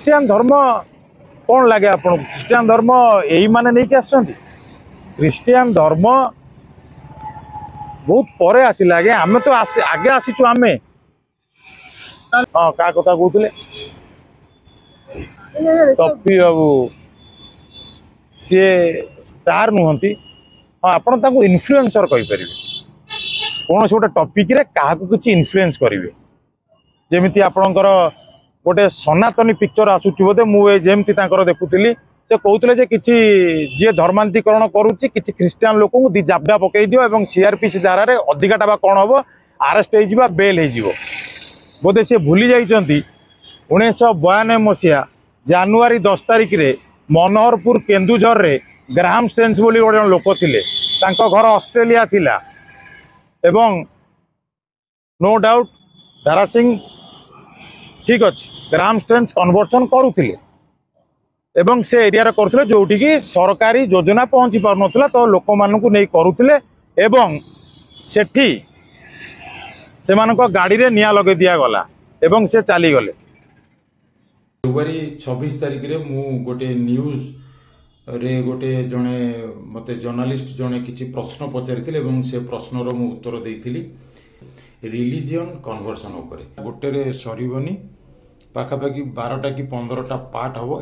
Christian धर्म कौन लगे आपको? ख्रीस्टियान धर्म यही माने नहीं कि आसछन्ति? ख्रीस्टियान धर्म बहुत परे आसिला आगे, आमे तो आगे आसीचु आमे। हाँ का कथा कहते टप्पी बाबू सी स्टार नुहति। हाँ आपण ताको इन्फ्लुएंसर कहि परिबे, कौन से गोटे टॉपिक रे काहाकू किछि इन्फ्लुएंस करिवे। जेमिति आपणकर गोटे सनातनी पिक्चर आसुची बोधे मुझे जमती देखुली, से कहते जे किसी जी धर्मांतरीकरण करुच्ची किसी ख्रीस्टियान लोक दी जाबडा पकई दियो एवं सीआरपीसी धारा रे अधिकाटा बा कौन हम आरेस्ट हो बेल हो बोधे सी भूली जाइछन्ति 1992 मसीहा जानुआरी 10 तारिख रे मनोहरपुर केन्दुझर रे ग्राहम स्टेन्स बोली गोटे लोक थिले, तांको घर ऑस्ट्रेलिया थिला एवं नो डाउट दारा सिंह ठीक अच्छे ग्राम स्टेन्स कन्वर्सन करुले एवं से एरिया करुले जोटी की सरकारी योजना पहुँची पार ना, तो लोक मानू नहीं करुले एवं सेठी से गाड़ी रे निया लगे दिया गला एवं से चली गले। फेब्रुआरी 26 तारिख रे मु गोटे न्यूज रे गोटे जने मते जर्नलिस्ट जने किछि प्रश्न पचारिथिले एवं से प्रश्नर मु उत्तर देइथिली रिलीजियन कन्वर्सन उपरे। गोटे रे सरीबनी पाखापाखि 12टा कि 15टा पार्ट हबो।